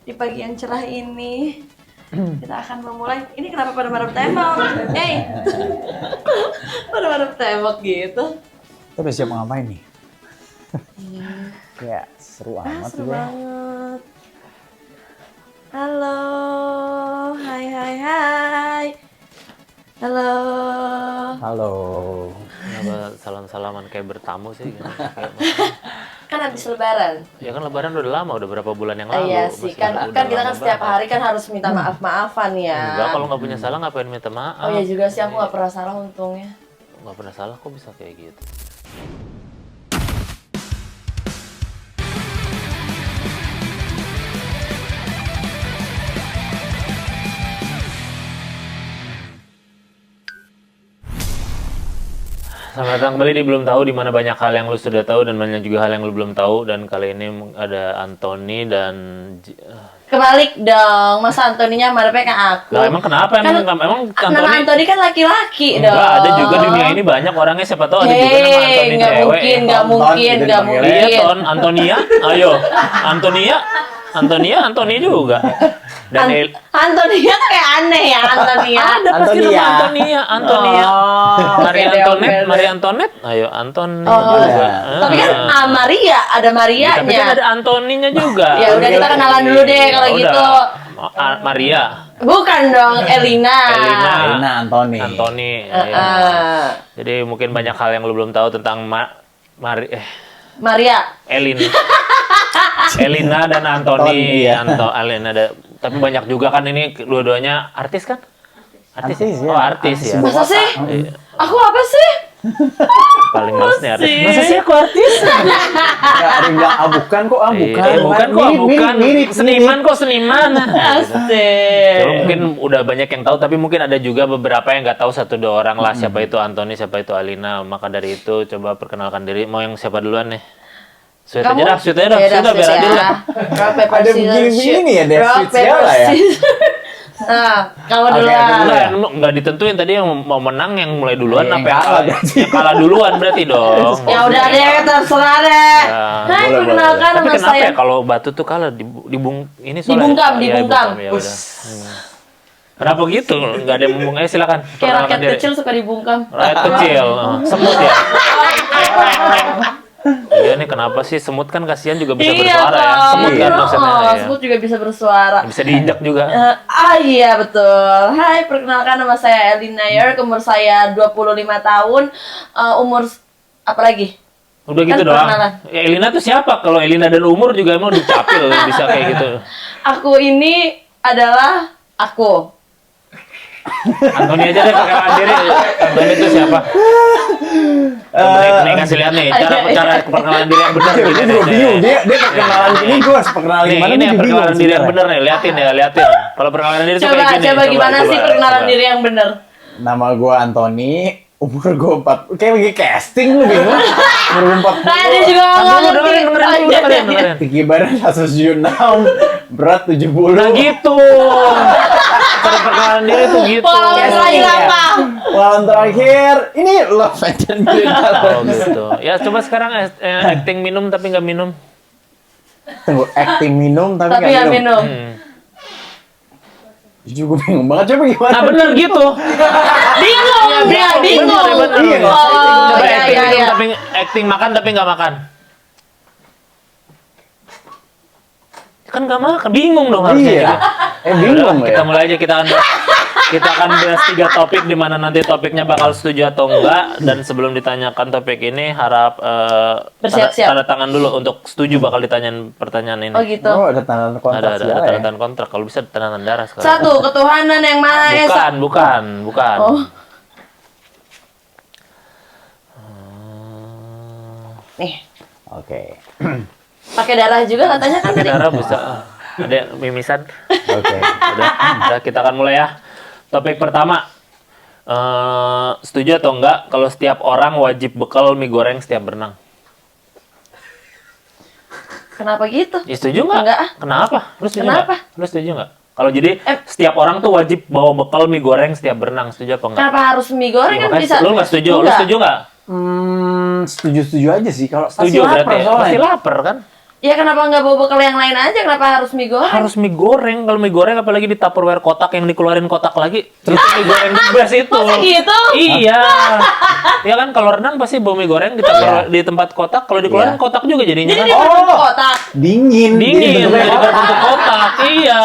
di pagi yang cerah ini kita akan memulai. Ini kenapa pada marah tembok? Pada marah tembok gitu. Kita udah siap ngapain nih? Ya seru amat Seru juga. banget. Halo, hai. Halo. Halo. Kenapa salam-salaman kayak bertamu sih? Kan habis lebaran. Ya kan lebaran udah lama, udah berapa bulan yang lalu. Iya sih, kan kita kan setiap hari kan harus minta maaf-maafan ya. Enggak, kalau nggak punya salah ngapain minta maaf? Oh iya juga sih, aku nggak pernah salah untungnya. Nggak pernah salah, kok bisa kayak gitu? Selamat datang kembali di Belum Tahu, di mana banyak hal yang lu sudah tahu dan banyak juga hal yang lu belum tahu. Dan kali ini ada Anthony dan Kebalik dong, masa Antoninya marahnya ke aku? Lah, emang kenapa? Kan, Emang nama Antoni kan laki-laki dong. Enggak, ada juga dunia ini banyak orangnya, siapa tahu ada juga nama Anthony nggak cewek. nggak mungkin. Iya, Ton, Antonia. Ayo, Antonia juga. Dan Antonia tuh kayak aneh ya, Antonia. ada pasti nama Antonia. Maria Antoinette. Ayo, Anton juga. Tapi kan Maria, ada Marianya. Tapi kan ada Antoninya juga. Ya udah kita kenalan dulu deh kalau Udah. gitu. Maria. Bukan dong, Elina. Elina Anthony. Iya. Jadi mungkin banyak hal yang lu belum tahu tentang Maria. Elina dan Anthony. Iya. Elina ada. Tapi banyak juga kan ini dua-duanya artis kan? Artis ya. Oh, artis ya. Masa sih? Iya. Aku apa sih? Paling males nih artis. Masa sih aku artis? Enggak, bukan kok, bukan. Bukan kok, bukan. Seniman kok, seniman. Asik. Coba mungkin udah banyak yang tahu, tapi mungkin ada juga beberapa yang nggak tahu satu dua orang lah. Siapa itu Anthony, siapa itu Alina. Maka dari itu coba perkenalkan diri. Mau yang siapa duluan nih? Sweet aja dah, sudah biar adil lah. Ada begini ya, deh, sweet segala ya. Nah, kamu duluan. Nggak ditentuin tadi yang mau menang yang mulai duluan apa yang kalah yang kalah duluan berarti dong. Ya udah deh, terserah deh. Hai, perkenalkan Tapi nama kenapa saya. ya kalau Batu tuh kalah ini soalnya Dibungkam. ya udah. Kenapa gitu? Nggak ada yang ngomong, silakan. Kayak rakyat kecil suka dibungkam. Rakyat kecil, semut ya. Iya nih, kenapa sih semut kan kasihan juga bisa bersuara ya. Semut kan maksudnya. Ya. Semut juga bisa bersuara. Bisa diinjak juga. Iya betul. Hai, perkenalkan nama saya Elina Yer, umur saya 25 tahun. Umur apa lagi? Udah gitu Kan doang. perkenalan. Ya, Elina tuh siapa? Kalau Elina dan umur juga emang dicapil bisa kayak gitu. Aku ini adalah aku. Antoni aja deh perkenalan diri. Antoni itu siapa? Nih kasih lihat nih cara perkenalan diri yang benar. Ini gue bingung, dia perkenalan ini gue harus perkenalan Nih, gimana ini nih yang perkenalan diri yang benar nih, liatin. Kalau perkenalan diri tuh kayak gini. Coba gimana sih perkenalan diri yang benar? Nama gue Anthony, umur gue 4. Kayak lagi casting lu bingung. Umur 40. Nah, dia juga ngomong Dengerin. Tinggi badan 176, berat 70. Nah gitu. Cara perkenalan diri tuh gitu. Podcast lagi apa? Lawan terakhir, ini Love and Critical. Oh gitu. Ya coba sekarang acting minum tapi nggak minum. Tunggu, acting minum tapi Tapi nggak nggak minum. minum. Jujur gue bingung banget, coba gimana? Nah bener gitu. Bingung dia, bingung. Iya, Coba Iya, acting iya, minum iya. tapi acting makan tapi nggak makan. Kan nggak makan, bingung dong harusnya. Iya. Bingung Kita ya. mulai aja, kita akan bahas 3 topik di mana nanti topiknya bakal setuju atau enggak. Dan sebelum ditanyakan topik ini harap Bersiap-siap. tanda tangan dulu untuk setuju bakal ditanyain pertanyaan ini. Oh gitu. Oh, ada tanda kontrak Ada segala tanda ya? tangan kontrak, kalau bisa tanda tangan darah sekarang. 1. Ketuhanan yang Maha Esa. Bukan. Oh. Nih, Oke. pakai darah juga katanya kan tadi. Darah bisa. Ada mimisan. Oke. Udah kita akan mulai ya. Topik pertama. Setuju atau enggak kalau setiap orang wajib bekal mie goreng setiap berenang? Kenapa gitu? Ya, setuju nggak? Enggak ah. Kenapa? Lu setuju Kenapa? nggak? Lu setuju nggak? Kalau jadi setiap orang tuh wajib bawa bekal mie goreng setiap berenang, setuju apa enggak? Kenapa harus mie goreng Ya, kan makanya bisa? Lu nggak setuju? Lu Enggak. setuju nggak? Setuju aja sih kalau Setuju pasti lapar berarti ya? soalnya. Pasti lapar kan? Ya kenapa nggak bawa bekal yang lain aja? Kenapa harus mie goreng? Harus mie goreng. Kalau mie goreng apalagi di Tupperware kotak yang dikeluarin kotak lagi. Terus mie goreng the best itu. Masa gitu? Iya. Ya kan kalau renang pasti bawa mie goreng di tempat kotak. Kalau dikeluarin Iya. kotak juga jadinya Jadi kan. dia berbentuk kotak. Dingin. Dingin Jadi bentuknya jadi kotak. berbentuk kotak. Iya.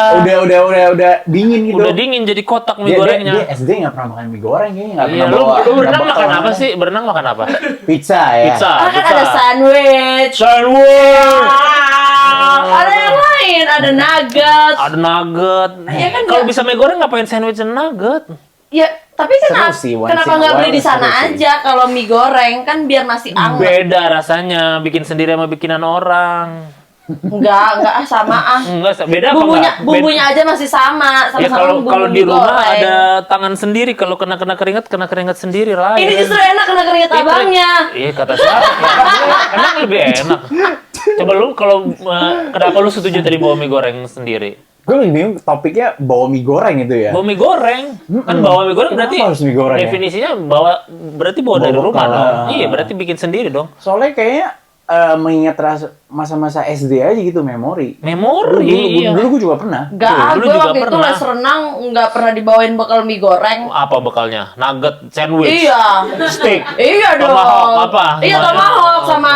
Udah dingin gitu. Udah dingin jadi kotak mie Dia gorengnya. SD nggak pernah makan mie goreng kayaknya, nggak Iya, pernah lu bawa. berenang nggak makan bekal apa sih? Berenang makan apa? Pizza ya. Pizza. Ah, kan ada sandwich. Sandwich. Ada yang lain, ada nugget. Ada nugget. Ya kan Kalau nggak- bisa mie goreng ngapain sandwich dan nugget? Ya, tapi kenapa, Seru sih, once kenapa in a nggak beli while di sana seru sih. aja kalau mie goreng kan biar masih anget. Beda rasanya bikin sendiri sama bikinan orang. Enggak sama ah. Enggak, beda apa Bumbunya, enggak? bumbunya aja masih sama, Ya sama-sama kalau bumbu di mie rumah goreng. ada tangan sendiri, kalau kena keringat sendiri lah. Ini ya. justru enak kena keringat abangnya. Iya kata siapa? Enak lebih enak. Coba lu kalau kenapa lu setuju tadi bawa mie goreng sendiri? Gue lebih bingung topiknya bawa mie goreng itu ya. Bawa mie goreng. Kan bawa mie goreng berarti Kenapa harus mie goreng ya? definisinya berarti bawa Bawa dari rumah bekal. dong. Iya, berarti bikin sendiri dong. Soalnya kayaknya mengingat masa-masa SD aja gitu memori. Memori. Iya. Dulu gue juga pernah. Enggak, Iya, dulu gue juga waktu itu pernah. les renang nggak pernah dibawain bekal mie goreng. Apa bekalnya? Nugget, sandwich, Iya. steak. Iya dong. Tomahawk apa? Iya, tomahawk sama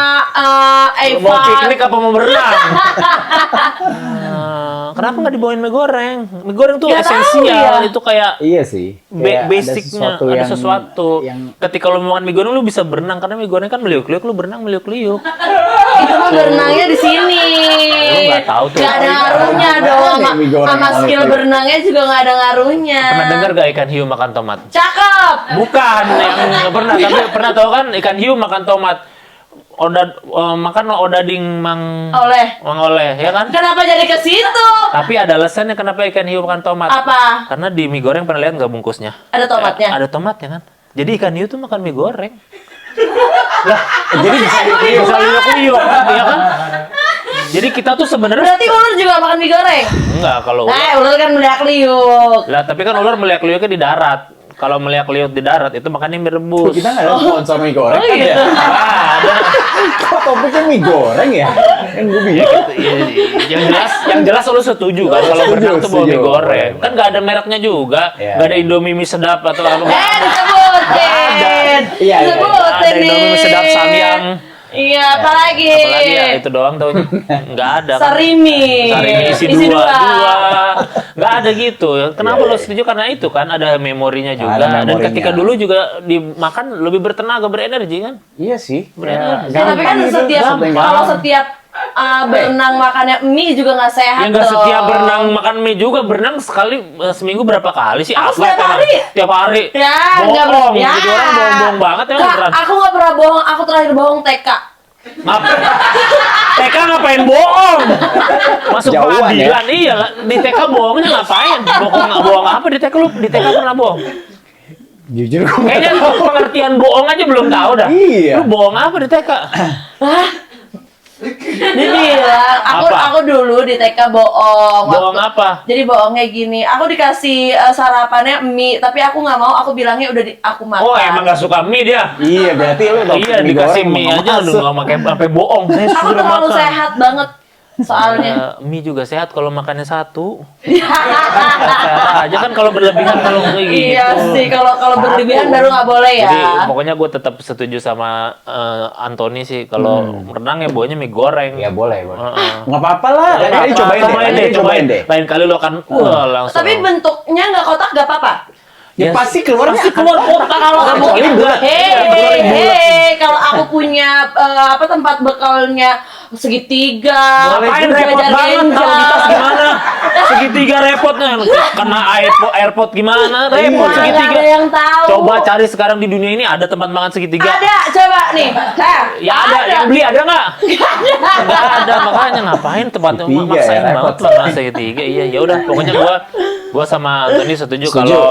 Eva. Mau piknik apa mau berenang? Kenapa nggak dibawain mie goreng? Mie goreng tuh Nggak tahu esensial, ya. itu kayak Iya sih. Kayak basicnya ada sesuatu. yang Ketika lu makan mie goreng lu bisa berenang karena mie goreng kan meliuk-liuk, lu berenang meliuk-liuk. Itu mah berenangnya di sini. Lu nggak tahu tuh. Nggak ada ngaruhnya dong Mana sama, nih mie goreng sama sama skill mie? berenangnya juga nggak ada ngaruhnya. Pernah dengar gak ikan hiu makan tomat? Cakep. Bukan, yang nggak pernah. Tapi pernah tahu kan ikan hiu makan tomat. Makan odading mang oleh, ya kan? Kenapa jadi ke situ? Tapi ada alasannya kenapa ikan hiu makan tomat. Apa? Karena di mie goreng pernah lihat nggak bungkusnya? Ada tomatnya? Ada tomatnya kan? Jadi ikan hiu tuh makan mie goreng. jadi bisa Bisa liuk-liuk, ya kan? Jadi kita tuh sebenarnya Berarti ular juga makan mie goreng? enggak kalau ular. Nah, ular kan meliak-liuk. Lah, tapi kan ular meliak-liuknya di darat. Kalau meliak-liuk di darat itu makannya mie rebus. kita nggak ada sponsor mie goreng Oh, kan gitu. ya? Ada. Kok topiknya mie goreng ya? Yang gue bingung. yang jelas lu setuju kan kalau Setuju, berenang tuh bawa mie setuju. goreng. Kan nggak ada mereknya juga. Iya. Nggak ada Indomie mie sedap atau apa. Disebutin. Iya, iya. Disebutin Ada Indomie mie sedap nih. Samyang. Iya, apalagi? Apalagi ya itu doang taunya. Nggak ada. Kan? Sarimi. Sarimi isi dua. Nggak ada gitu. Kenapa lo setuju? Karena itu kan ada memorinya juga. Ada Dan memorinya. ketika dulu juga dimakan lebih bertenaga, berenergi kan? Iya sih. Bener. Ya, tapi kan setiap kalau setiap berenang makannya mie juga nggak sehat Ya nggak dong. setiap berenang makan mie juga. Berenang sekali seminggu berapa kali sih? Aku Atlet setiap emang. hari. Tiap hari. Ya, nggak Bohong. ya. Jadi orang bohong-bohong banget ya. Kak, beneran. aku nggak pernah bohong. Aku terakhir bohong TK. TK ngapain bohong? Masuk Jauhan, pengadilan. Iya, di TK bohongnya ngapain? Bohong apa di TK lu? Di TK pernah bohong? Jujur gue Kayaknya pengertian bohong aja belum tahu dah. Iya. Lu bohong apa di TK? Dibilang, Apa? aku dulu di TK bohong. Bohong Waktu- apa? Jadi bohongnya gini, aku dikasih sarapannya mie, tapi aku nggak mau. Aku bilangnya udah aku makan. Oh, emang gak suka mie dia? Iya, berarti lu topik Iya, dikasih goreng mie nggak aja lu masuk. nggak pakai sampai bohong. Saya Aku sudah terlalu makan. sehat banget soalnya. Mie juga sehat kalau makannya satu. Sehat aja kan kalau berlebihan kalau kayak gitu. Iya sih, kalau berlebihan baru nggak boleh ya. Jadi pokoknya gue tetap setuju sama Anthony sih kalau renang ya bawanya mie goreng. Ya boleh, boleh. Heeh. Nggak apa-apa lah. Nggak Lain kali apa-apa, cobain deh. Cobain deh. Lain kali lo akan langsung. Tapi bentuknya nggak kotak nggak apa-apa. Ya pasti keluarnya pasti keluar kotak kalau Kalau mungkin bulat. hei, kalau aku punya tempat bekalnya segitiga, Ngapain repot belajar banget genjang. taruh di tas gimana? Segitiga repotnya. Kena airpod gimana? Repot Nggak segitiga. ada yang tahu. Coba cari sekarang di dunia ini ada tempat makan segitiga. Ada, coba nih. Ya ada, yang beli ada nggak? Nggak ada, makanya ngapain tempatnya Segitiga maksain ya, banget repot. lah masa segitiga. Iya, ya udah pokoknya gua sama Anthony setuju kalau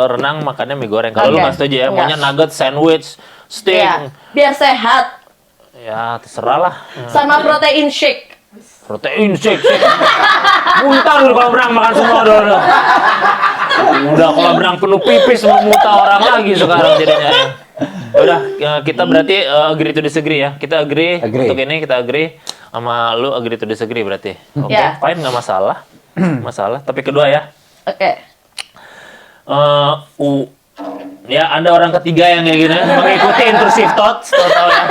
renang makannya mie goreng. Kalau lu Oke. nggak setuju ya, Nggak. maunya nugget, sandwich, steak. Iya, biar sehat. Ya terserah lah. Sama protein shake. Protein shake. Muntah lu kalau berenang makan semua udah. Udah kalau berenang penuh pipis mau muntah orang lagi sekarang jadinya. Udah kita berarti agree to disagree ya. Kita agree Agree. untuk ini kita agree. Sama lu agree to disagree berarti. Oke, Ya. fine, nggak masalah. Masalah. Tapi kedua ya. Oke. Ya, Anda orang ketiga yang kayak gini mengikuti intrusive thoughts, tahu ya.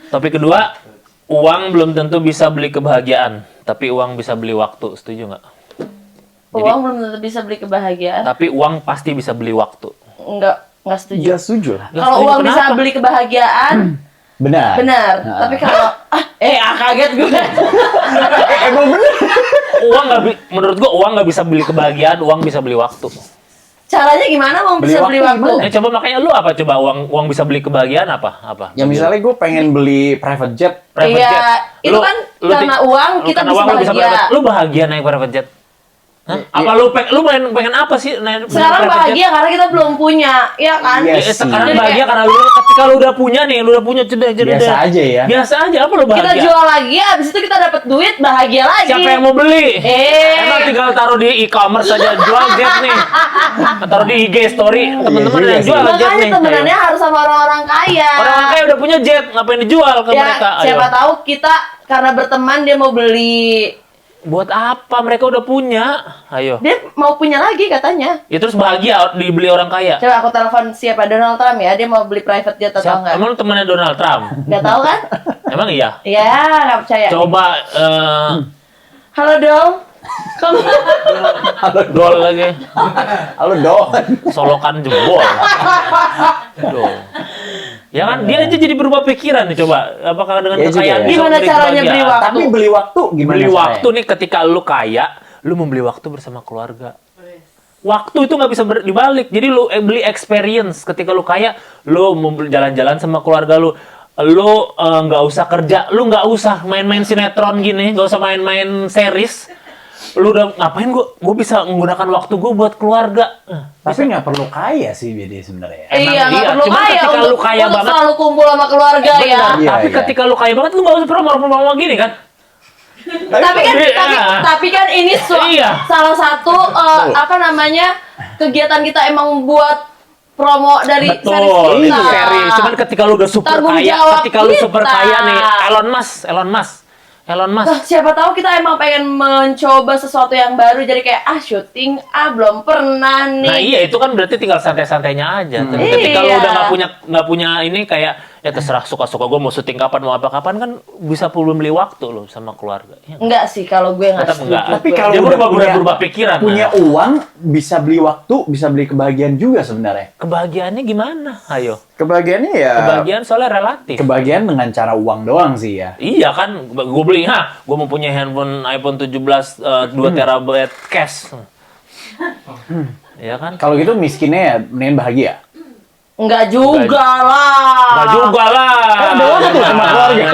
Topik kedua, uang belum tentu bisa beli kebahagiaan, tapi uang bisa beli waktu. Setuju nggak? Uang belum tentu bisa beli kebahagiaan. Tapi uang pasti bisa beli waktu. Nggak setuju. Gak setuju lah. Nggak Kalau setuju, uang bisa kenapa? beli kebahagiaan, Benar. benar. Tapi kalau kaget gue. Emang bener. Menurut gua uang nggak bisa beli kebahagiaan, uang bisa beli waktu. Caranya gimana uang Beli bisa waktu beli waktu? gimana? Coba makanya lu apa coba uang bisa beli kebahagiaan apa? Ya misalnya gue pengen beli private jet. Private Iya, jet. itu kan karena uang kita karena bisa uang lu bahagia. private- lu bahagia naik private jet? Hah? Apa lu pengen apa sih naik Sekarang private jet? bahagia karena kita belum punya, ya kan? Yes. Sekarang Jadi bahagia kayak, karena ketika lu udah punya nih, lu udah punya Biasa aja ya. Biasa aja, apa lu kita bahagia? jual lagi, abis itu kita dapat duit, bahagia lagi. Siapa yang mau beli? Emang Eh, tinggal taruh di e-commerce aja jual jet nih. Taruh di IG story, teman-teman juga yang sih. jual jet makanya nih. temenannya harus sama orang-orang kaya. Orang kaya udah punya jet, ngapain dijual ke Ya, mereka? Ayo. siapa tahu kita karena berteman dia mau beli, Buat apa? Mereka udah punya. Ayo. dia mau punya lagi katanya. Ya terus bahagia dibeli orang kaya. Coba aku telepon siapa, Donald Trump ya, dia mau beli private jet atau enggak? Emang lu temannya Donald Trump? Nggak tahu kan? Emang iya? Ya, nggak percaya. Coba Halo Dol, kamu gol lagi. Halo Don. Solokan jebol. Aduh. Ya kan dia aja jadi berubah pikiran nih coba. Apakah dengan Ya juga kekayaan ya. bisa Gimana membeli caranya kebahagiaan? beli waktu? Tapi beli waktu gimana? Beli caranya? waktu nih ketika lu kaya, lu membeli waktu bersama keluarga. Waktu itu nggak bisa dibalik. Jadi lu beli experience. Ketika lu kaya, lu mau jalan-jalan sama keluarga lu. Lu nggak usah kerja, lu nggak usah main-main sinetron gini, nggak usah main-main series. Lu udah ngapain gua bisa menggunakan waktu gua buat keluarga. Tapi nggak perlu kaya sih jadi sebenarnya. Iya, nggak iya. perlu Cuman kaya ketika lu untuk, kaya untuk banget- selalu kumpul sama keluarga ya. Benar. Iya, Tapi iya. ketika lu kaya banget, lu nggak usah promo-promo gini kan? Tapi tapi kan ini Iya. salah satu apa namanya kegiatan kita emang buat promo dari Betul, series itu kita. series. Cuman ketika lu udah super Tanggung kaya, jawab ketika lu super kita. kaya nih, Elon Musk. Nah, siapa tahu kita emang pengen mencoba sesuatu yang baru, jadi kayak syuting belum pernah nih. Nah iya itu kan berarti tinggal santai-santainya aja. Tapi ketika lu Iya. udah nggak punya ini kayak ya terserah suka-suka gue mau syuting kapan mau apa kapan kan bisa perlu beli waktu lo sama keluarga. Ya, Enggak sih kalau gue nggak tetap setuju. enggak. Tapi Gue. kalau Dia udah berubah pikiran. punya Nah. uang bisa beli waktu, bisa beli kebahagiaan juga sebenarnya. Kebahagiaannya gimana? Ayo. Kebahagiaannya ya. Kebahagiaan soalnya relatif. Kebahagiaan dengan cara uang doang sih ya. Iya kan, gue beli, gue mau punya handphone iPhone 17 2 terabyte cash. Iya kan? Kalau gitu miskinnya ya mendingan bahagia. Enggak juga lah. Enggak juga lah. Kan ada waktu sama keluarga.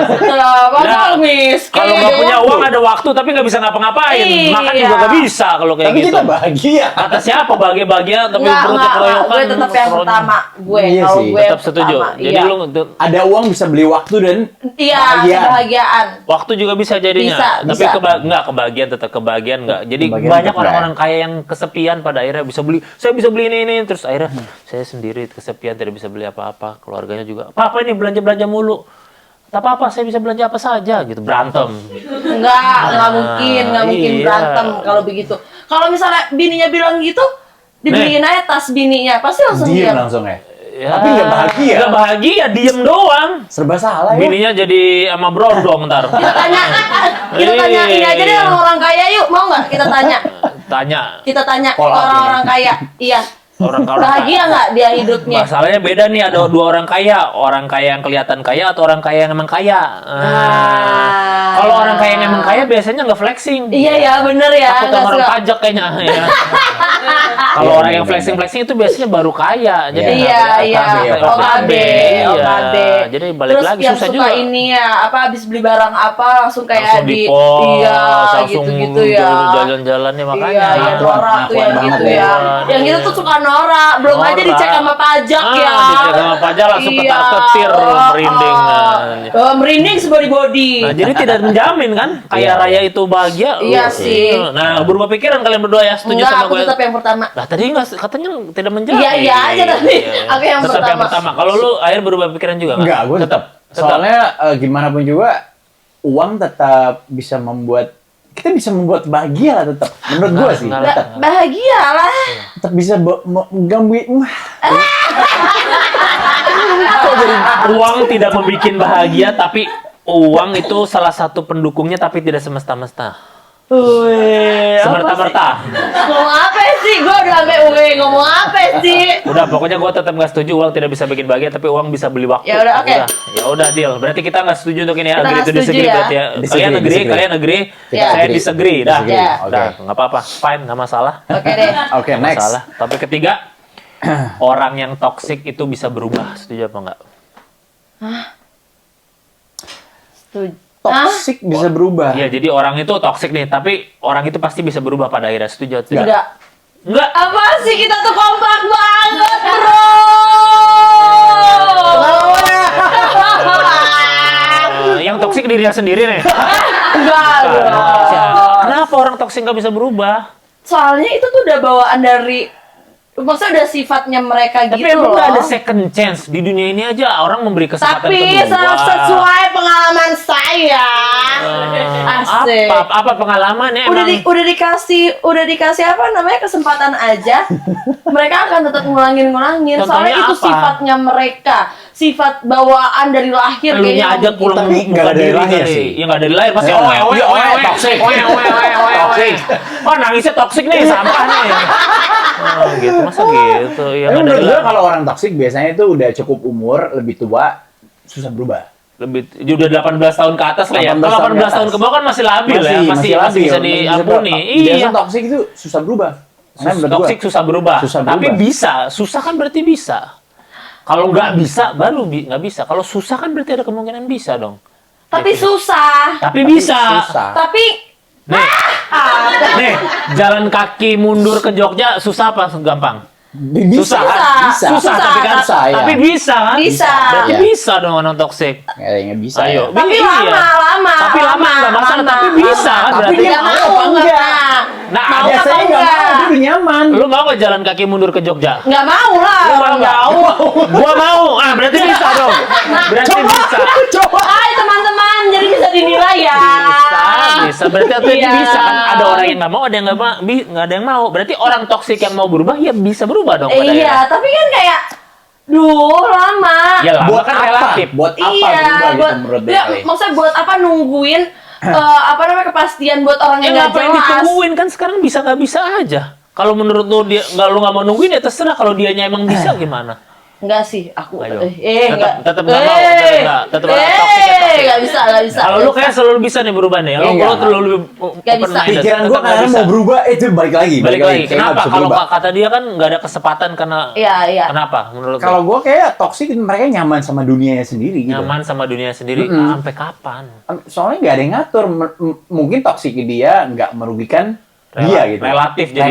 Masa Ya, miskin. kalau nggak punya waktu. uang ada waktu tapi nggak bisa ngapa-ngapain. Iya. Makan juga nggak bisa kalau kayak Tapi gitu. kita bahagia. Kata siapa bahagia-bahagia tapi perutnya Enggak, keroyokan. gue tetap yang pertama. Gue Iya kalau sih. gue Tetap setuju. pertama, Jadi iya. lu Ada uang bisa beli waktu dan Iya, bahagia. kebahagiaan. waktu juga bisa jadinya. Bisa, Tapi bisa. nggak kebahagiaan tetap kebahagiaan nggak. Jadi Kebahagiaan banyak tetap orang-orang kaya yang kesepian pada akhirnya bisa beli. Saya bisa beli ini terus akhirnya saya sendiri kesepian tidak bisa beli apa-apa. Keluarganya juga. Apa ini belanja mulu. Tak apa-apa, saya bisa belanja apa saja gitu. Berantem. Nggak mungkin iya. berantem kalau begitu. Kalau misalnya bininya bilang gitu, dibeliin aja tas bininya, pasti langsung diem diam. langsung ya. Ya, Tapi nggak bahagia. Nggak bahagia, diem doang. Serba salah ya. Bininya jadi sama brondong ntar. Kita tanya ini aja deh orang kaya yuk, mau nggak kita tanya? Kita tanya ke Call out orang-orang kaya. Iya. Orang-orang Bahagia nggak dia hidupnya? Masalahnya beda nih, ada dua orang kaya yang kelihatan kaya atau orang kaya yang emang kaya. Kalau orang kaya yang emang kaya biasanya nggak flexing. Iya ya, bener ya. Takut nggak sama orang suka. pajak kayaknya. Ya. Kalau orang yang flexing itu biasanya baru kaya. Jadi Iya, nggak iya. kelihatan. OKB, Iya. OKB. Jadi balik Terus lagi yang susah suka juga. ini ya, habis beli barang apa langsung kayak Langsung di di-post, iya, langsung gitu-gitu ya. jalan-jalannya makanya. Iya, ya Ngakuan- norak tuh yang ngakuan gitu banget ya. ya. Yang itu tuh suka norak, belum aja Norak. dicek sama pajak ya. Dicek sama pajak langsung Iya. ketar-ketir, merinding. Merinding sebody-body. Nah, jadi tidak menjamin kan kaya Iya. raya itu bahagia. Iya sih. Nah, berubah pikiran kalian berdua ya, setuju Enggak, sama aku gue. tetap yang pertama. Lah tadi nggak katanya tidak menjamin. Iya aja tadi. Aku yang Tetap yang pertama. pertama. Kalau lu akhir berubah pikiran juga nggak? Enggak, gue tetap. Soalnya gimana pun juga uang tetap bisa membuat kita bisa membuat bahagia lah tetap. Menurut gua sih. Tetap. Bahagia lah. Tetap bisa gangguin. Uang tidak membuat bahagia, tapi uang itu salah satu pendukungnya, tapi tidak semesta-mesta. Semerta-merta. Ngomong apa sih? Gue udah sampai ngomong apa sih? Udah, pokoknya gue tetap nggak setuju uang tidak bisa bikin bahagia, tapi uang bisa beli waktu. Ya udah, oke. Ya udah, deal. Berarti kita nggak setuju untuk ini ya. Kita Agree nggak to setuju disagree ya. berarti ya. Disagree. Kalian agree, Ya. saya disagree. Dah. Ya. Dah, nggak apa-apa. Fine, nggak masalah. Oke deh. Oke, Nggak next. masalah. Topik ketiga, orang yang toksik itu bisa berubah. Setuju apa enggak? Setuju. Toxic bisa berubah. Iya, jadi orang itu toksik nih, tapi orang itu pasti bisa berubah pada akhirnya. Setuju atau tidak? Tidak. Enggak. Apa sih, kita tuh kompak banget, bro? Yang toksik dirinya sendiri nih. Enggak dong. Kenapa orang toksik nggak bisa berubah? Soalnya itu tuh udah bawaan dari, maksudnya udah sifatnya mereka Tapi gitu emang loh. nggak ada second chance di dunia ini aja orang memberi kesempatan Tapi kedua. sesuai pengalaman saya. Asik. Apa pengalamannya Udah emang? udah dikasih apa namanya, kesempatan aja. Mereka akan tetap ngulangin. Contohnya Soalnya itu apa? sifatnya mereka, sifat bawaan dari lahir Elunya aja pulang Tapi nggak buka dari diri lahir kali. sih. Ya nggak dari lahir pasti Ya. toksik. Toksik. Oh, nangisnya toksik nih, sampah nih. Oh, gitu masa gitu. Ya Tapi nggak dari menurut gue lahir. kalau orang toksik biasanya itu udah cukup umur, lebih tua, susah berubah. Lebih udah 18 tahun ke atas lah ya. 18 Kalau tahun 18 tahun ke bawah kan masih labil ya, masih bisa diampuni. Iya. Biasanya toksik itu susah berubah. Karena menurut gua, Toksik susah berubah. Susah Tapi berubah. bisa. Susah kan berarti bisa. Kalau nggak bisa, baru nggak bisa. Kalau susah kan berarti ada kemungkinan bisa dong. Tapi susah. Tapi bisa. susah. Tapi Nih, jalan kaki mundur ke Jogja susah apa gampang? Bisa, Susah. bisa. Tapi kan Susah, ya. tapi bisa kan? Bisa. Berarti Iya. bisa dong orang toksik. Kayaknya bisa. Ayo. Ya. tapi Iya. lama. Tapi lama nggak masalah, tapi bisa kan Tapi berarti. dia Nggak mau mau apa enggak? enggak? Nah, Mau ada apa Biasanya nggak enggak? mau, dia udah nyaman. Lu mau nggak jalan kaki mundur ke Jogja? Nggak mau lah. Lu mau Orang nggak? jauh. Gua mau. Ah, berarti bisa dong. Berarti bisa. Coba. Hai teman-teman, jadi bisa dinilai ya. Bisa. Berarti artinya Iya. bisa kan? Ada orang yang nggak mau, ada yang nggak ada yang mau. Berarti orang toksik yang mau berubah ya bisa berubah dong. pada Iya, akhirnya. tapi kan kayak, duh lama. Ya lama Buat kan apa? relatif. Buat apa Iya, berubah gitu buat, menurut ya, Beli? maksudnya buat apa nungguin apa namanya, kepastian buat orang Ya yang nggak ngapain jelas. ditungguin kan sekarang bisa nggak bisa aja. Kalau menurut lu dia nggak mau nungguin ya terserah. Kalau dianya emang bisa gimana? Enggak sih, aku Ayo. enggak. Tetap nggak mau, tetap toxic ya, toxic. Enggak bisa. Kalau lu kayak selalu bisa nih berubah nih. Kalau Iya, lu nggak. terlalu Nggak bisa. Pikiran gue kadang mau berubah, itu balik lagi. Balik lagi. Kayaknya nggak Kenapa? bisa Kalau berubah. kata dia kan nggak ada kesempatan karena Iya. kenapa? Menurut Kalau lu? gue kayak toksik, mereka nyaman sama dunianya sendiri gitu. Nyaman sama dunia sendiri Mm-mm. sampai kapan? Soalnya nggak ada yang ngatur. Mungkin toksik dia nggak merugikan dia gitu. Relatif jadi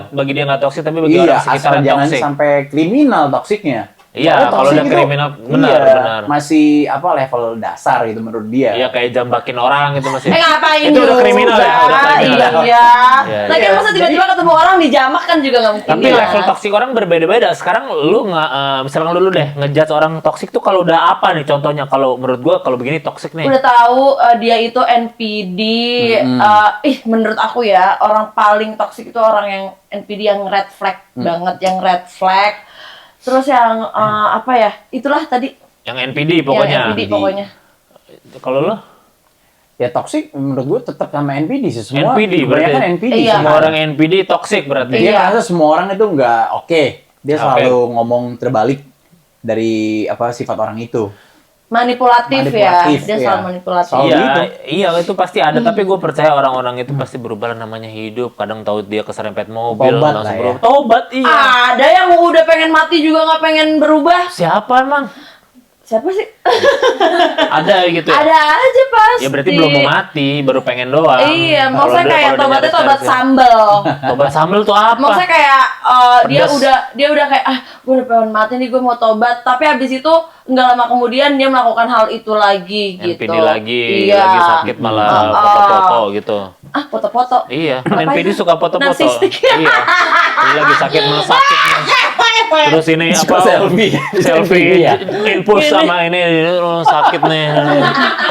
bagi dia nggak toksik tapi bagi Iya, orang sekitar asal jangan toksik. sampai kriminal toksiknya. Iya, Soalnya kalau toksik udah itu, kriminal, benar, iya, benar. masih apa level dasar gitu menurut dia. Iya kayak jambakin orang gitu masih. Ngapain Itu udah juga? kriminal ya, udah kriminal. Iya. Iya, Lagian iya. masa tiba-tiba ketemu orang dijamak kan juga nggak mungkin. Tapi ya. level toksik orang berbeda-beda. Sekarang lu nggak, misalnya lu dulu deh ngejudge orang toksik tuh kalau udah apa nih contohnya? Kalau menurut gua kalau begini toksik nih. Udah tahu dia itu NPD. Menurut aku ya, orang paling toksik itu orang yang NPD yang red flag banget, yang red flag. Terus yang apa ya? Itulah tadi. Yang NPD pokoknya. Yang NPD pokoknya. Kalau lu? Ya toksik menurut gue tetap sama NPD sih semua. NPD kebanyakan berarti. NPD. Iya. Semua orang NPD toksik berarti. Dia Iya. ngerasa semua orang itu nggak oke. Dia Oke. selalu ngomong terbalik dari apa sifat orang itu. Manipulatif ya. Manipulatif, Dia iya. selalu manipulatif. Selalu Iya, gitu. iya itu pasti ada. Tapi gue percaya orang-orang itu pasti berubah namanya hidup. Kadang tahu dia keserempet mobil Tobat langsung lah ya. berubah. Tobat iya. Ada yang udah pengen mati juga nggak pengen berubah. Siapa emang? Siapa sih? Ada gitu. Ya? Ada aja pasti. Ya berarti belum mau mati, baru pengen doang. Iya, Kalau maksudnya udah- kayak kalau udah tobatnya nyari tobat cari- sambel. Tobat sambel tuh apa? Maksudnya kayak dia Pedas. udah kayak gue udah pengen mati nih, gue mau tobat. Tapi habis itu nggak lama kemudian dia melakukan hal itu lagi gitu. NPD lagi, Iya. lagi sakit malah foto-foto gitu. Ah, foto-foto. Iya, kan Ngapain? NPD suka foto-foto. Narsistik. Iya. Dia lagi sakit malah sakit. Terus ini Suka apa? selfie. Selfie ya. infus sama ini sakit nih.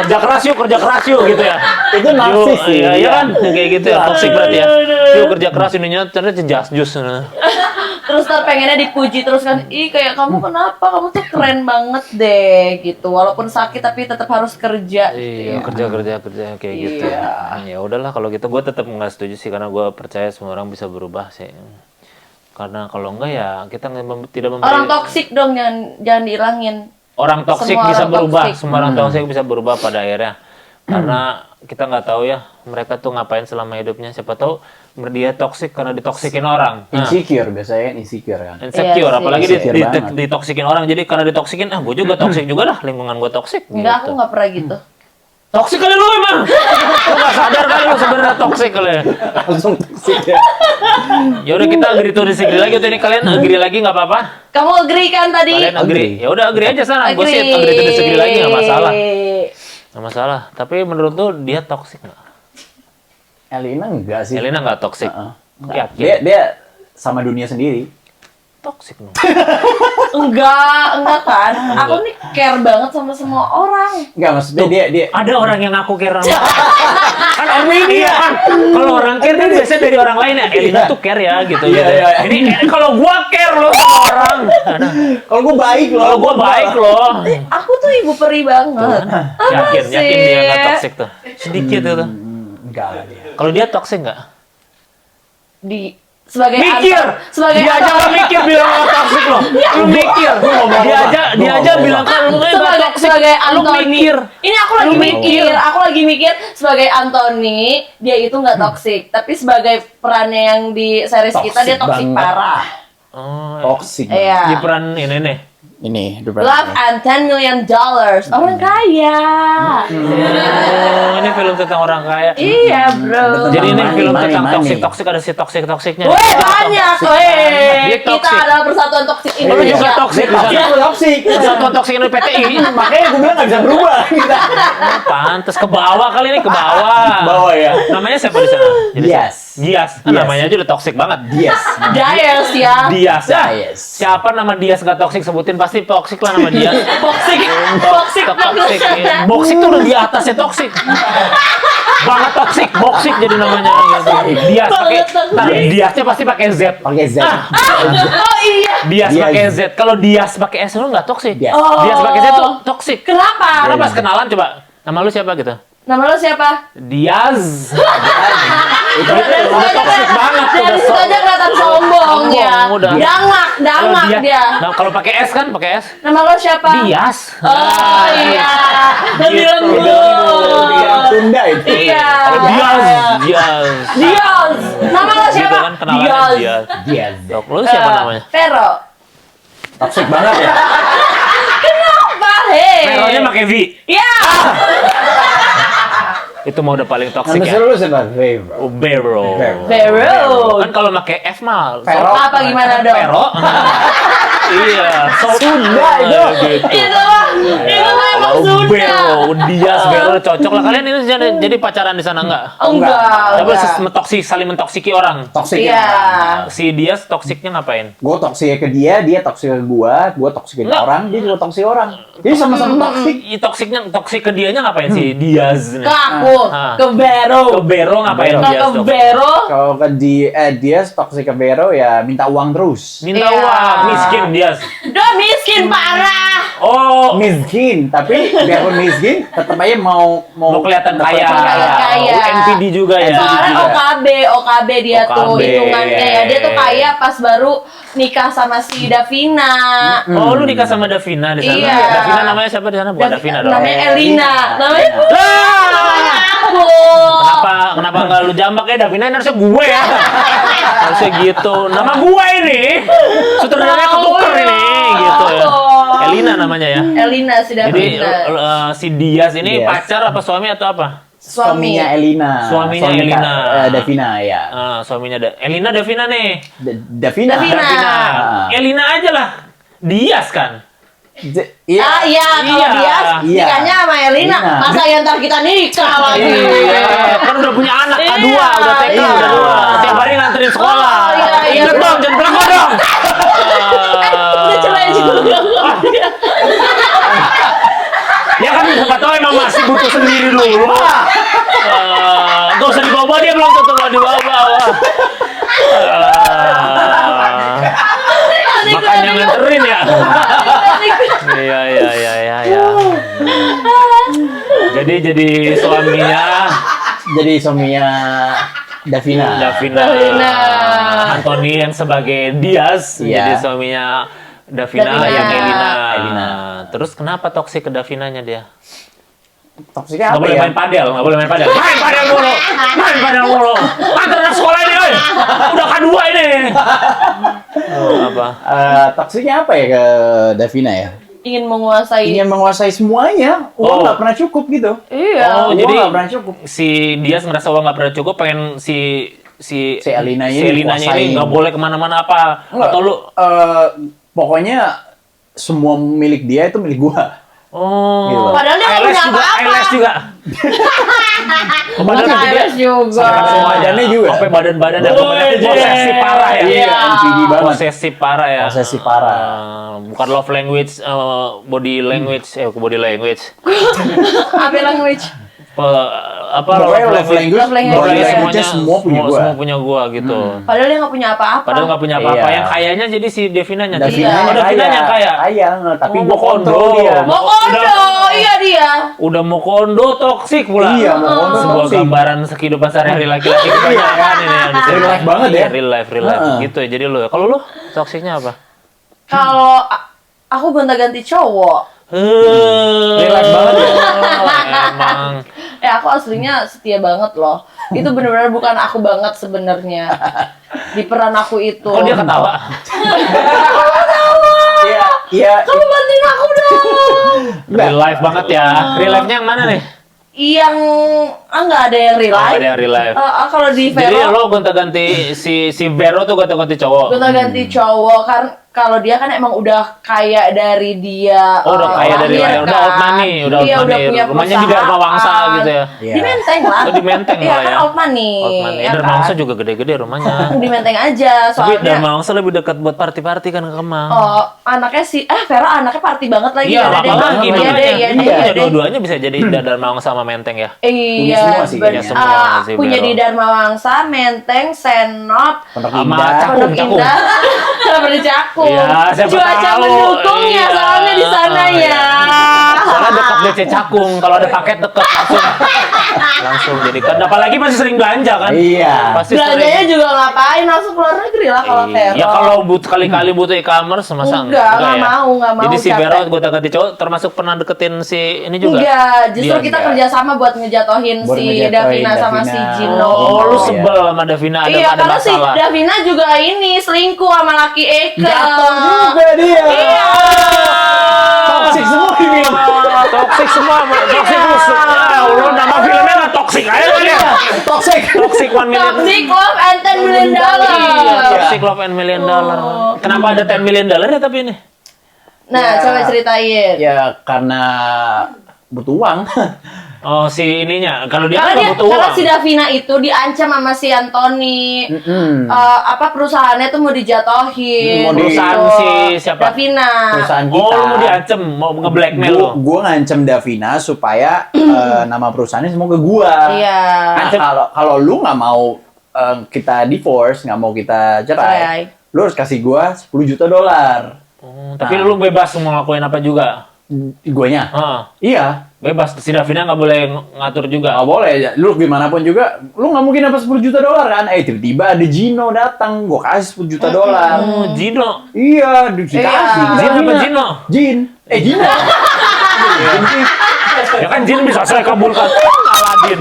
Kerja keras yuk gitu ya. Itu narsis sih. Iya, iya kan kayak gitu ya. Toxic berarti ya. Yuk kerja keras ininya ternyata jus. Terus ntar pengennya dipuji terus kan, ih kayak kamu kenapa, kamu tuh keren banget deh gitu, walaupun sakit tapi tetap harus kerja. Iya, kerja kayak gitu. Ya udahlah kalau gitu gue tetap nggak setuju sih karena gue percaya semua orang bisa berubah sih. Karena kalau enggak ya kita tidak memberi. Orang toksik dong, jangan dihilangin. Orang toksik Semua bisa orang berubah, toksik. semua orang toksik bisa berubah pada akhirnya. Karena kita nggak tahu ya mereka tuh ngapain selama hidupnya. Siapa tahu dia toksik karena ditoksikin orang. Nah, Insecure biasanya insecure kan. insecure, Iya sih. apalagi Insecure banget. ditoksikin orang. Jadi karena ditoksikin, gue juga toksik juga lah, lingkungan gue toksik. Enggak, gitu. aku nggak pernah gitu. Toksik kali lu emang. Lu nggak sadar kali lu sebenarnya toksik kali. Langsung toxic ya. Ya udah kita agree to disagree lagi tuh ini kalian agree lagi nggak apa-apa? Kamu agree kan tadi? Kalian agree. Agree. Ya udah agree aja sana. Gue sih agree to disagree lagi nggak masalah. Nggak masalah. Tapi menurut lu dia toksik nggak? Elina enggak sih. Elina nggak toksik. Enggak. Yakin? Dia sama dunia sendiri. Toksik dong. Enggak kan? Aku nih care banget sama semua orang. Enggak, maksudnya dia Ada orang yang aku care sama. Kan orang ini ya kan. Kalau orang care kan biasanya dari orang lain ya. Elina tuh care ya gitu. Iya, gitu. iya. Ini kalau gua care loh sama orang. kalau gue baik loh. Kalau gua baik loh. Aku tuh ibu peri banget. Yakin Apa dia nggak sih? toksik tuh. Sedikit itu. Enggak lah dia. Kalau dia toksik nggak? Sebagai Mikir, sebagai dia aja nggak mikir bilang nggak toksik loh. Lu mikir, dia aja bilang kan lu nggak toksik. sebagai Lu Anthony. mikir. Ini aku lagi aku lagi mikir sebagai Anthony, dia itu nggak toksik, tapi sebagai perannya yang di series kita dia Toxic toksik banget. parah. Oh, Toxic. Iya. di peran ini nih. Ini Love and $10 million. Orang kaya. Oh, ini film tentang orang kaya. Iya, bro. Jadi ini film Money, tentang money. toksik ada si toksiknya. Weh, banyak. Dia Kita toxic. adalah persatuan toksik Oh, lu juga Indonesia. toksik. Toxic. Satuan toksik ini PTI. Makanya gue bilang nggak bisa berubah kita. Pantes ke bawah kali ini ke bawah. Bawah ya. Namanya siapa di sana? Dias. Dias. Dias. Namanya aja udah toksik banget. Dias. Dias ya. Dias. Ah, Dias. siapa nama Dias gak toksik sebutin pasti toksik lah nama dia. Toksik. Toksik. Iya. Boksik tuh udah di atasnya toksik. Banget toksik, boksik jadi namanya gitu. Dias pakai Diasnya pasti pakai Z. Pakai Z. Oh iya. Dias Dias. pakai Z. Kalau Dias pakai S lu nggak toksik. Dias. Oh. Dias pakai Z tuh toksik. Kenapa? Karena pas kenalan coba, nama lu siapa gitu? Nama lo siapa? Diaz. Itu Udah toksik banget. Dari situ aja kelihatan sombong ya. udah. Dangak dia. Nah, kalau pakai S kan, pakai S. Nama lo siapa? Dias. Oh iya. Lebih Gitu. lembut. yang Sunda itu. Iya. Kalau Diaz. Diaz. Nama lo siapa? Gitu kan kenalannya Diaz. Dias. Dok, lu siapa namanya? Vero. Toxic banget ya. Kenapa? Hei. Veronya pakai V. Iya. Itu mau udah paling toksik Nama ya. lu siapa? Vero. Oh, Vero. Vero. Kan kalau pakai F mah. Vero. Apa gimana dong? Vero. Iya, Sunda itu. gitu. Itu mah emang Kalau Sunda. Vero, Dias, Vero cocok lah. Kalian ini jadi pacaran di sana enggak? Enggak. Tapi saling mentoksiki orang. Toxic. Iya. Si Dias toksiknya ngapain? Gue toksik ke dia toksik ke gue toksikin Enggak. orang, dia juga toksik orang. Jadi sama-sama toksik. Toksik ke dianya ngapain si Diaz? Ke aku, Ah. ke Vero. Ke Vero ngapain Vero. Diaz? Ke Vero. Kalau ke dia toksik ke Vero ya minta uang terus. Minta Iya. uang, miskin Diaz. Udah miskin parah. Oh, Miskin, tapi biarpun miskin tetap aja mau mau kelihatan kaya. Kaya. Oh, NPD juga ya. Soalnya OKB dia tuh OKB, hitungannya ya. Dia tuh iya. kaya pas baru nikah sama si Davina. Oh, lu nikah sama Davina di sana. Iya. Davina namanya siapa di sana? Bukan Davina dong. Namanya Elina. Namanya Lah! aku. Kenapa nggak lu jambak ya? Davina ini harusnya gue ya. Harusnya gitu. Nama gue ini. Sutradaranya ketuker ini gitu ya. Elina namanya ya. Elina si Jadi Davina. si Diaz ini Diaz. pacar apa suami atau apa? Suaminya Elina. Suaminya Suami Elina. Davina ya. Suaminya Elina Davina nih. Davina. Davina. Elina aja lah. Dias kan? Iya. Ah iya, kalau Iya. dia Iya. nikahnya sama Elina, Elina. masa ya ntar kita nikah lagi. Iya, kan udah punya anak Iya, kedua, udah TK, iya. udah 2. Tiap hari nganterin sekolah. Oh, iya, iya. Ingat dong, jangan belakang dong. Udah cerai juga. Ya kan siapa tahu emang masih butuh sendiri dulu. Gak usah dibawa, dia belum tentu mau dibawa. Makanya nganterin ya. Iya. Jadi suaminya Davina. Davina. Anthony yang sebagai Dias, Iya. jadi suaminya Davina Davina. yang Elina. Elina. Terus kenapa toksik ke Davinanya dia? Toksiknya Nggak apa boleh ya? main padel, nggak boleh main padel. Main padel mulu. Antar anak sekolah ini, oi. Udah K2 ini. Apa? Toksiknya apa ya ke Davina ya? Ingin menguasai. Ingin menguasai semuanya, uang nggak pernah cukup gitu. Iya. Oh, Uang jadi nggak pernah cukup. si Dias merasa uang nggak pernah cukup, pengen si Elina ini Elinanya dikuasain. ini nggak boleh kemana-mana apa? Enggak, Atau lu? pokoknya semua milik dia itu milik gua. Oh. Gitu. Padahal dia nggak punya apa-apa. ALS juga. Padahal ALS juga. Sama badannya juga. Sampai badan-badan yang Wih, posesif parah ya. Iya, NPD banget. Posesif parah ya. Posesif parah. Bukan love language, body language, body language. Apa language? Pokoknya love language, Love language. body Iya. language semua punya gua. Semua punya gua gitu. Padahal dia nggak punya apa-apa. Padahal nggak punya apa-apa. Iya. Yang kayanya jadi si Devinanya. Davina Oh, Davinanya kaya. Kaya, tapi Oh, gua mau kontrol kondo. dia. Mau kondo, iya dia. Udah mau kondo toksik pula. Iya, mau kondo Sebuah toksik. gambaran kehidupan sehari-hari laki-laki kebanyakan ini yang di sini. Real life banget ya. Iya, real life. Heeh. Gitu ya. Jadi lu ya. Kalau lu toksiknya apa? Kalau aku gonta-ganti cowok. Relax banget ya. Emang. Aku aslinya setia banget loh. Itu benar-benar bukan aku banget sebenarnya. Di peran aku itu. Kok dia ketawa? Iya. Kamu bantuin aku dong. Real life banget ya. Real life-nya yang mana nih? Yang nggak ada yang real Oh, life. ada yang real life. Kalau di Jadi Vero lo gonta-ganti si Vero tuh gonta-ganti cowok. gonta-ganti cowok kan kalau dia kan emang udah kaya dari dia. Oh, udah kaya dari lahir, lahir. Udah out money, udah Iya, out udah money. punya Rumahnya di Dharma Wangsa perusahaan. gitu ya. Iya. Di Menteng lah. Oh, di Menteng Iya lah kan ya. out money. Out money. Ya Dharma kan? Wangsa juga gede-gede rumahnya. Di Menteng aja Tapi soalnya. Dharma Wangsa lebih dekat buat party-party kan ke Kemang. Oh, anaknya si Vero anaknya party banget lagi. Iya, Ada deh, lama Bang. lagi Iya namanya. deh, iya deh, Iya, iya deh. dua-duanya bisa jadi Dharma Wangsa sama Menteng ya. Punya Iya, semua sih, punya semua sih, punya Vero. di Dharma Wangsa, Menteng, Senop, Pondok Sama Indah. Cakung. Pondok Indah, sama di Cakung. Iya, siapa Cuaca tahu. mendukungnya Iya. soalnya di sana ya. Soalnya dekat DC Cakung, kalau ada paket deket langsung jadi kan. Apalagi masih sering belanja kan. Iya. Pasti Belanjanya sering. juga ngapain langsung keluar negeri lah kalau Vero. Ya kalau kali-kali butuh e-commerce masa Enggak ya? mau, nggak mau. Jadi si capek. Vero gonta-ganti cowok termasuk pernah deketin si ini juga. Enggak, justru Dia kita enggak. kerjasama buat ngejatohin Buat si ngejatohin Davina sama si Davina. Gino. Oh, lu Iya. sebel sama Davina ada Iya, ada karena si masalah. Davina juga ini selingkuh sama laki Eka. Jatuh juga dia. Iya. Toxic semua ini. Toxic semua, toxic musuh. Lu nama filmnya nggak toxic aja kan ya? Toxic. Toxic 1 million. Toxic Love and $10 million. Iya, Toxic Love and $1 million. Kenapa ada $10 million ya tapi ini? Nah, Ya. coba ceritain. Ya karena butuh uang. Oh, si ininya. Kalau dia Karena kan nggak butuh karena uang. si Davina itu diancam sama si Anthony. Mm-mm. Perusahaannya tuh mau dijatohin. Mau Perusahaan gitu. si siapa? Davina. Perusahaan Oh, kita. lu mau diancem, mau nge-blackmail lu. Gua ngancem Davina supaya nama perusahaannya semua ke gua. Iya. Nah, kalau lu nggak mau kita divorce, nggak mau kita Cerai. cerai, lu harus kasih gua $10 juta. Tapi lu bebas mau ngelakuin apa juga. Guanya. Heeh. Iya. Bebas, si Davina nggak boleh ngatur juga. Nggak boleh, lu gimana pun juga, lu nggak mungkin dapat $10 juta kan? Tiba-tiba ada Gino datang, gua kasih $10 juta. Oh, Gino. Iya, dikasih. Iya. Jin apa Davina. Gino? Jin. Gino. Ya kan Jin bisa saya kabulkan. Aladin.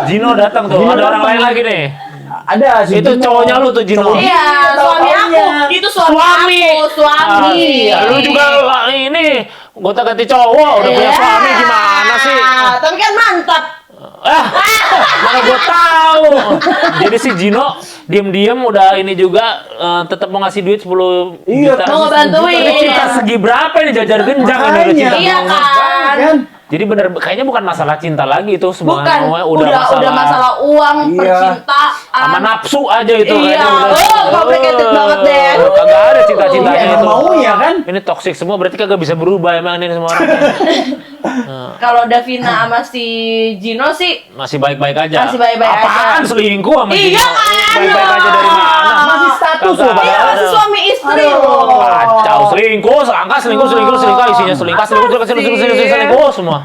Gino datang tuh. Gino Ada orang datang. lain lagi nih. Ada si Itu Gino. cowoknya lu tuh Gino. Cowoknya. Iya, suami aku. Cowoknya. Itu suami aku, suami. Ya, lu juga ini gonta-ganti cowok udah punya Iya. suami gimana sih? Tapi kan mantap. Mana gue tahu. Jadi si Gino Diem-diem udah ini juga tetap mau ngasih duit 10 Iya, juta. Mau ngebantuin. Ini cinta segi berapa ini jajar genjang ini udah cinta. Iya kan. Jadi bener kayaknya bukan masalah cinta lagi itu semua Bukan, udah masalah uang, Iya. percintaan. sama nafsu aja itu Iya, kayaknya udah. complicated banget deh. Kagak ada cinta-cintanya Iya, itu. mau ya kan? Ini toxic semua berarti kagak bisa berubah emang ini semua orang. Kalau Davina sama si Gino sih Masih baik-baik aja. Masih baik-baik aja. Apaan selingkuh sama Iya Gino? kan? Baik-baik aja dari mana? Masih status Kagak loh, Pak. iya ada. masih suami istri Aduh. loh. Kacau, selingkuh, selingkuh, isinya selingkuh semua.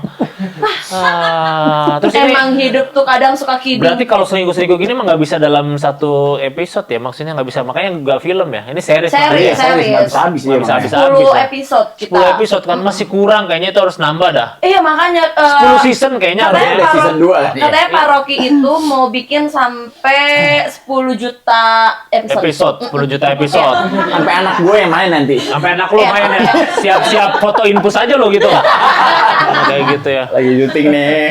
Terus ini Emang hidup tuh kadang suka kidding. berarti kalau selingkuh gini mah nggak bisa dalam satu episode ya, maksudnya nggak bisa, makanya nggak film ya, ini series. Series, makanya. series. Nggak bisa habis Nggak bisa habis 10 ya. episode kita. 10 episode kan masih kurang, kayaknya itu harus nambah dah. Iya makanya 10 season kayaknya katanya harusnya. ada season 2 lah. Katanya Pak Rocky itu mau bikin sampai 10 juta Episode 10 juta episode. Sampai anak gue yang main nanti. Sampai anak lu Iya. main ya. Siap-siap foto infus aja lo gitu. Kayak gitu ya. Lagi syuting nih.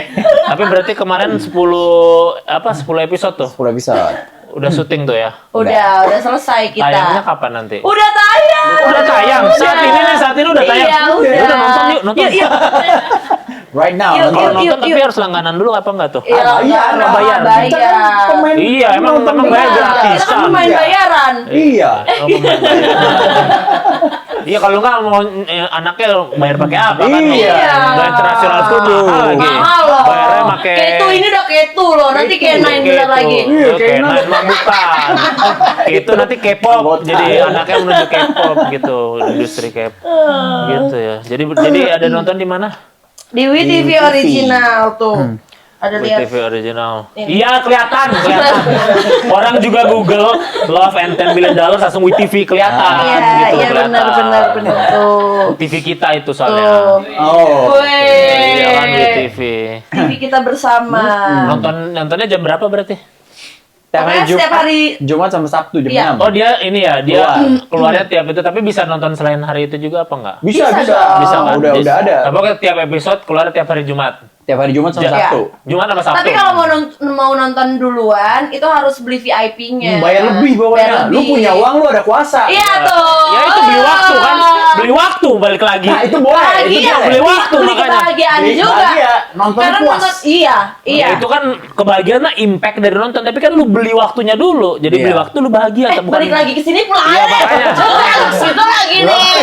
Tapi berarti kemarin 10 episode tuh. 10 episode. Udah syuting tuh ya. Udah selesai kita. Tayangnya kapan nanti? Udah tayang. Udah tayang. Saat ini udah tayang. Iya, udah. Nonton yuk, nonton. Yuk, yuk. Right now. Yuk, Kalau yuk, nonton tapi yuk. harus langganan dulu apa enggak tuh? Iya, Bayar, bayar. bayar. Iya, emang bayar gratisan. Kita kan pemain Iya. bayaran. Iya. Oh, pemain bayaran. Iya, kalau nggak mau anaknya bayar pakai apa kan? Iya. Udah internasional studio lagi. Mahal loh. Bayarnya pakai Ketu ini udah ketu loh. Nanti kayak naik bentar lagi. Iya, Oke, kayak nah emang bukan. Itu nanti K-pop, jadi anaknya menuju K-pop gitu, industri K-pop. Gitu ya. Jadi ada nonton di mana? Di WTV Di TV. original tuh. Ada lihat. TV original. Iya. Iya, kelihatan. Orang juga Google Love and $10 Billion langsung WTV kelihatan. Iya, gitu, iya kelihatan. benar tuh. TV kita itu Tuh. soalnya. Oh. Iya kan Weh. WTV. TV kita bersama. Nontonnya jam berapa berarti? Pokoknya setiap hari Jumat sama Sabtu jam Iya. 6. Oh dia ini ya, dia keluarnya tiap itu, tapi bisa nonton selain hari itu juga apa enggak? Bisa, Bisa bisa. dong. Bisa kan? Udah ada. Tapi pokoknya tiap episode keluar tiap hari Jumat. Tiap hari Jumat sama Iya. Sabtu. Jumat sama Sabtu. Tapi kalau mau nonton duluan itu harus beli VIP-nya. Bayar lebih Bayar pokoknya. Lu lebih. punya uang, lu ada kuasa. Iya tuh. Ya itu beli waktu kan, beli waktu balik lagi. Nah, itu boleh. Bahagia. Itu dia beli waktu Beli makanya. kebahagiaan Beli juga. bahagia, nonton Karena puas. nonton iya. Ya, itu kan kebahagiaan mah impact dari nonton, tapi kan lu beli waktunya dulu. Jadi beli Iya. waktu lu bahagia bukan Balik lagi ke sini pulang Iya, aja. makanya. Itu lagi nih.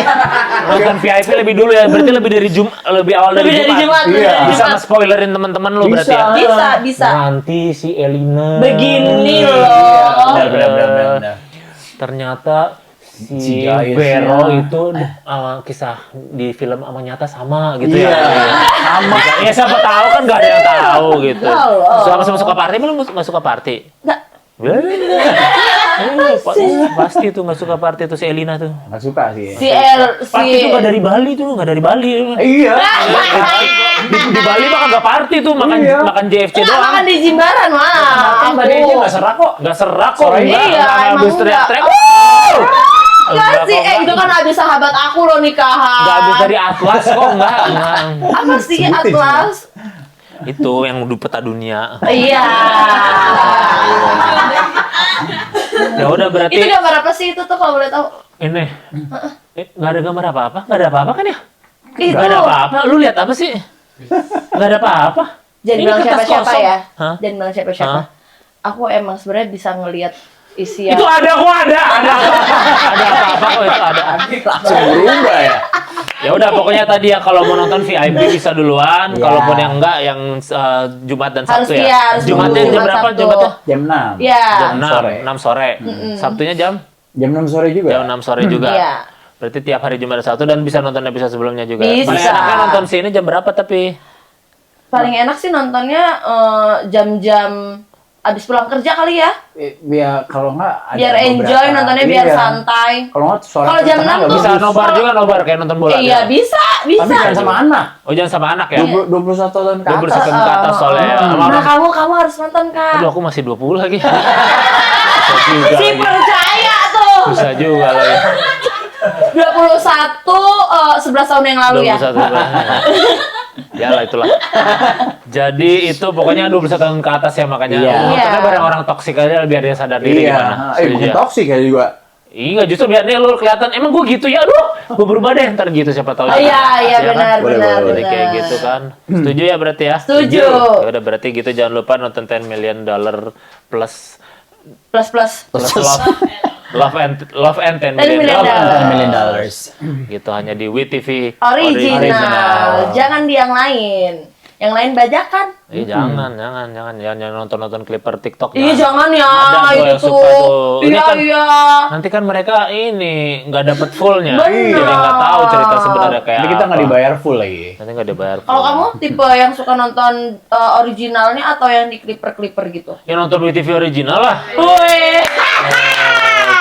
nonton VIP lebih dulu ya. Berarti lebih dari lebih awal dari Lebih dari Jumat. Iya. Bisa nge-spoilerin teman-teman lu Bisa. berarti ya. Bisa. Nanti si Elina Begini Iya, loh. Benar. ternyata si Si guys, Vero ya. itu kisah di film sama nyata sama gitu Iya. ya. Sama. Ya siapa tahu kan gak ada yang tahu gitu. Tahu. Sama-sama suka party, belum nggak suka party? Nggak. Pasti tuh nggak suka party tuh si Elina tuh. Nggak suka sih. Party tuh nggak dari Bali tuh, nggak dari Bali. Iya. Di Bali mah kagak party tuh, makan Iya. makan JFC Nggak doang. makan di Jimbaran mah. Kan tadi aja nggak serak kok. Nggak serak kok. Sorry. Nggak Iya, emang habis teriak-teriak. Enggak sih, itu kan habis sahabat aku loh nikahan. Nggak habis dari Atlas kok, enggak. Apa sih Sebutin Atlas? Itu yang udah peta dunia. Iya. Ya udah Itu berarti gambar apa sih itu tuh kalau boleh tahu? ini. Nggak ada gambar apa-apa? Nggak ada apa-apa kan ya? Itu. Nggak ada apa-apa. Lu lihat apa sih? Nggak ada apa-apa. Jangan Ini bilang kertas siapa-siapa kosong. ya. Hah? Jangan bilang siapa-siapa. Hah? Aku emang sebenarnya bisa ngelihat isi Itu ada kok, ada apa-apa. Ada apa-apa kok itu ada. Langsung berubah ya. Ya udah pokoknya tadi ya kalau mau nonton VIP bisa duluan, Ya. kalaupun yang enggak yang Jumat dan Harus Sabtu iya, ya. harus Jumatnya dulu, jam Jumat, berapa Sabtu. Jumatnya? Jam 6. Iya. Jam 6 sore. 6 sore. Sabtunya jam Jam 6 sore juga. jam 6 sore juga. Iya. Berarti tiap hari Jumat dan Sabtu, dan bisa nonton episode sebelumnya juga. Bisa. Paling enaknya nonton sini jam berapa tapi? Paling enak sih nontonnya jam-jam abis pulang kerja kali ya. Biar kalau nggak ada Biar beberapa- enjoy nontonnya, biar Iya. santai. Kalau nggak sore Kalau jam tengah 6 nggak tuh Bisa bagus. nobar juga, nobar kayak nonton bola. Iya, bisa. Tapi jangan sama anak. Oh, jangan sama anak ya? 21 tahun ke 21 atas. tahun ke atas soalnya. Sama Nah, orang- kamu harus nonton, Kak. Aduh, aku masih 20 lagi. Bisa juga Si lagi. percaya tuh. Bisa juga lagi. 21 11 tahun yang lalu ya. 21 bulan. Ya lah itulah. Jadi itu pokoknya 21 tahun ke atas ya makanya. Iya. Makanya bareng orang toksik aja biar dia sadar diri gimana. Setuju bukan ya? toksik ya juga. Iya justru biar dia lu kelihatan emang gue gitu ya, aduh gue berubah deh ntar gitu siapa tahu. Iya Ya kan? benar Boleh, benar. boleh. Jadi kayak gitu kan. Setuju ya berarti ya? Setuju. Ya udah berarti gitu jangan lupa nonton $10 million plus Plus. love and $10 $10 million. million. $10 million. Gitu hanya di WeTV Original. Jangan di yang lain. Yang lain bajakan. Jangan nonton Clipper TikTok. Iya jangan ya. Ada tuh yang Itu suka tuh. Ini Iya kan- iya. Nanti kan mereka ini nggak dapet fullnya, Bener. jadi nggak tahu cerita sebenarnya kayak Tapi kita nggak apa. dibayar full lagi. Nanti nggak dibayar. Kalau full. kamu tipe yang suka nonton originalnya atau yang di clipper gitu? Ya nonton WeTV original lah. Wih.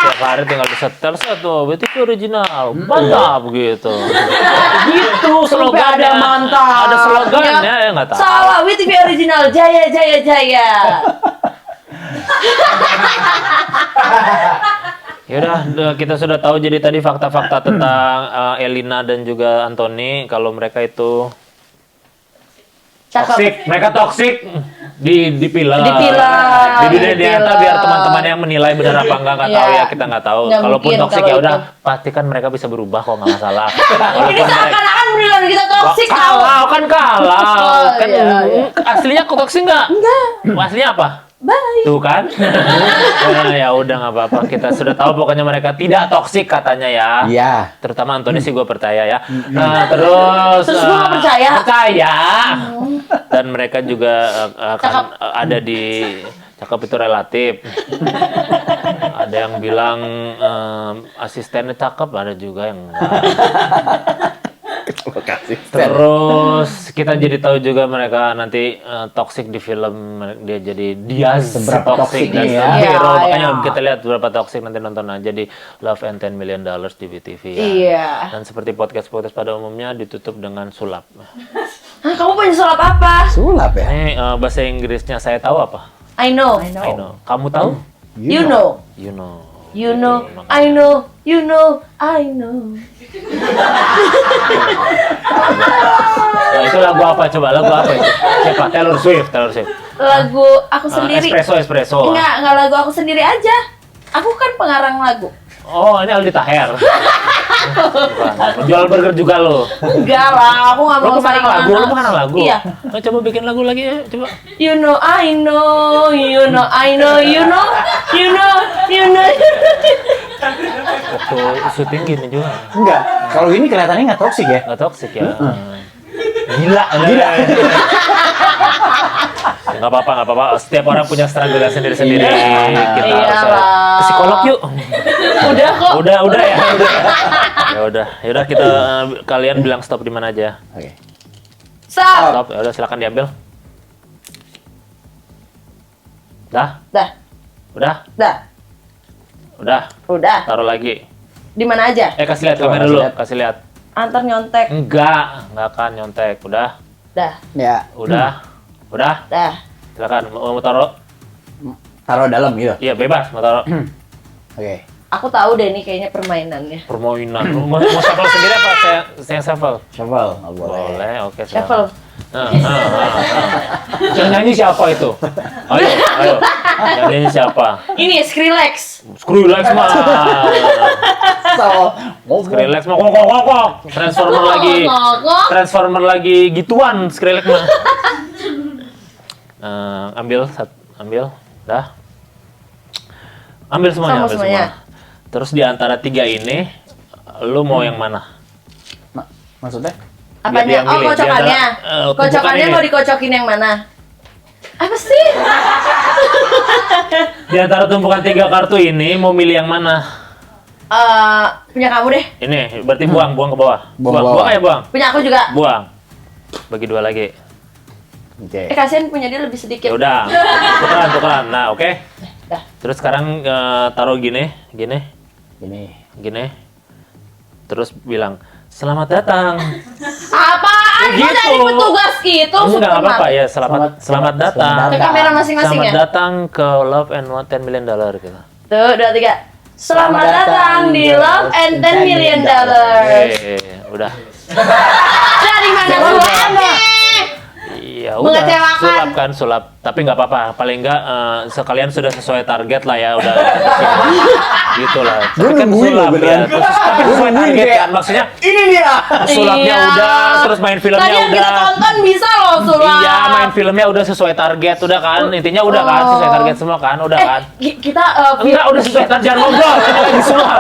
Tiap hari tinggal disetel satu WeTV original, mantap gitu. Gitu slogannya. ada mantap. Ada slogannya ya nggak tahu. Salah, WeTV original, jaya jaya jaya. Yaudah, kita sudah tahu jadi tadi fakta-fakta tentang Elina dan juga Anthony kalau mereka itu Cakep. toksik. Mereka toksik di film. Di film. Di dunia Di nyata film. biar teman-teman yang menilai benar apa enggak tahu Iya. ya kita nggak tahu. Nggak Kalaupun mungkin toksik kalau ya udah itu. pastikan mereka bisa berubah kok nggak masalah. Ini Walaupun mereka seakan-akan beneran kita toksik tau. kalau kan kalau Oh, kan iya, iya. aslinya kok toksik nggak? Enggak. Aslinya apa? Bye. Tuh kan? Ya udah nggak apa-apa. Kita sudah tahu pokoknya mereka tidak toksik katanya ya. Iya. Terutama Anthony sih gue percaya ya. Nah terus Terus gua nggak percaya? Percaya. Dan mereka juga akan Cakep. ada di cakep itu relatif. Ada yang bilang asistennya cakep, ada juga yang enggak. Terima kasih. Terus kita jadi tahu juga mereka nanti toxic di film dia jadi Diaz Seberapa toxic dan toksiknya ya. hero. Iya, Makanya iya. kita lihat berapa toxic nanti nonton aja di Love and $10 Million di WeTV ya. Iya. Dan seperti podcast-podcast pada umumnya ditutup dengan sulap. Hah, kamu punya sulap apa? Sulap ya? Ini bahasa Inggrisnya saya tahu apa? I know. I know. Kamu tahu? You know. You know. You know. I know. You know. I know. Nah, itu lagu apa? Coba lagu apa itu? Siapa? Taylor Swift. Lagu aku sendiri. Espresso. Enggak lagu aku sendiri aja. Aku kan pengarang lagu. Oh, ini Aldi Taher. Bukan. Jual burger juga lo. Enggak lah, aku nggak Lo mau pengarang lagu, lo pengarang lagu. Iya. Nah, coba bikin lagu lagi ya, coba. You know, I know, you know, I know, you know, you know, you know. Waktu syuting gini juga. Enggak. Kalau ini kelihatannya nggak toksik ya? Nggak toksik ya. Gila. Nggak apa-apa. Setiap orang punya struggle sendiri-sendiri. Kita harus Iyalah. ke psikolog yuk. Udah kok. Udah ya. Ya udah kita kalian bilang stop di mana aja. Oke. Stop. Stop. Ya udah silakan diambil. Dah. Udah. Taruh lagi. Di mana aja? Kasih lihat Coba, kamera kasih dulu. lihat. Kasih lihat. Antar nyontek. Enggak akan nyontek. Udah. Ya. Udah. Dah. Silakan mau taruh. Taruh dalam gitu. Iya, bebas mau taruh. Oke. Aku tahu deh nih kayaknya permainannya. Permainan. Mau shuffle sendiri apa saya shuffle? Shuffle. Oh, boleh. Boleh, oke. Shuffle. Yang nyanyi siapa itu? Ayo. Yang nyanyi siapa? Ini Skrillex. Skrillex mah. So, Skrillex mah kok. Transformer lagi gituan Skrillex mah. Ambil. Dah. Ambil semuanya. Semuanya. Terus di antara tiga ini, lu mau yang mana? maksudnya? Biar dia Apanya? yang Oh, milih. Di kocokannya. antara, Kocokannya ini. mau dikocokin yang mana? Apa sih? Di antara tumpukan 3 kartu ini, mau milih yang mana? Punya kamu deh. Ini, berarti buang ke bawah. Buang ke bawah. Buang ya, buang. Punya aku juga. Buang. Bagi 2 lagi. Oke. Kasihan punya dia lebih sedikit. Ya udah. Tukeran. Nah, oke. Dah. Terus sekarang taruh gini. Ini. Terus bilang, "Selamat datang." Apaan? Gitu. Kok jadi petugas gitu? Enggak Superman? apa-apa ya, selamat datang. Ke kamera masing-masing Selamat ya? datang ke Love and $10 Million gitu. Tuh, 2, 3. Selamat datang di Love and $10 Million. Udah. Dari mana suaranya? Ya udah, Mengecewakan. sulap. Tapi nggak apa-apa. Paling nggak sekalian sudah sesuai target lah ya, udah. Gitu lah. Gua Tapi kan nungguin sulap loh, ya. beneran. Terus, tapi sesuai nungguin target kayak, kan. Maksudnya ini dia. sulapnya Iya. udah, terus main filmnya Tadi yang kita udah. tonton bisa loh sulap. Iya, main filmnya udah sesuai target, udah kan? Intinya udah kan, sesuai target semua kan, udah kan? Kita Enggak, udah sesuai target, jangan ngobrol, lagi semua.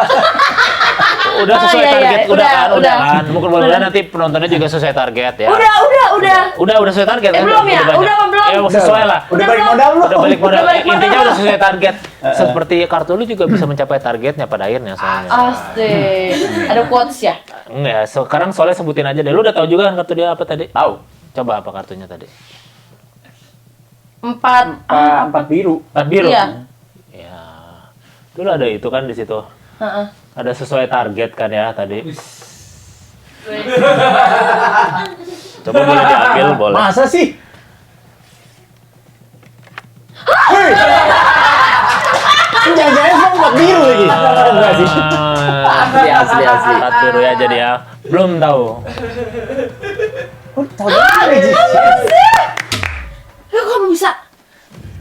Udah sesuai iya, target, iya. udah Udah. kan? Mudah-mudahan nanti penontonnya juga sesuai target ya. Udah. Udah sesuai target kan? Belum ya? banyak. Udah apa belum? Ya, sesuai lah. Udah balik modal lu. Udah balik modal. Udah balik modal Intinya lu. udah sesuai target. Seperti kartu lu juga bisa mencapai targetnya pada akhirnya soalnya. Asik. Ada quotes ya? Enggak, sekarang soalnya sebutin aja deh. Lu udah tahu juga kan kartu dia apa tadi? Tahu. Coba apa kartunya tadi? 4. Empat biru. Biru. Iya. Ya. Dulu ada itu kan di situ. Heeh. Ada sesuai target kan ya tadi. Coba boleh diambil, boleh. Masa sih? Jangan-jangan semua empat biru lagi. Enggak sih. Asli. Empat biru ya jadi ya. Belum tahu. Oh, tahu banget sih. Kok kamu bisa?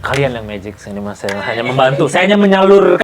Kalian yang magic, ini mas saya hanya membantu. Saya hanya menyalurkan.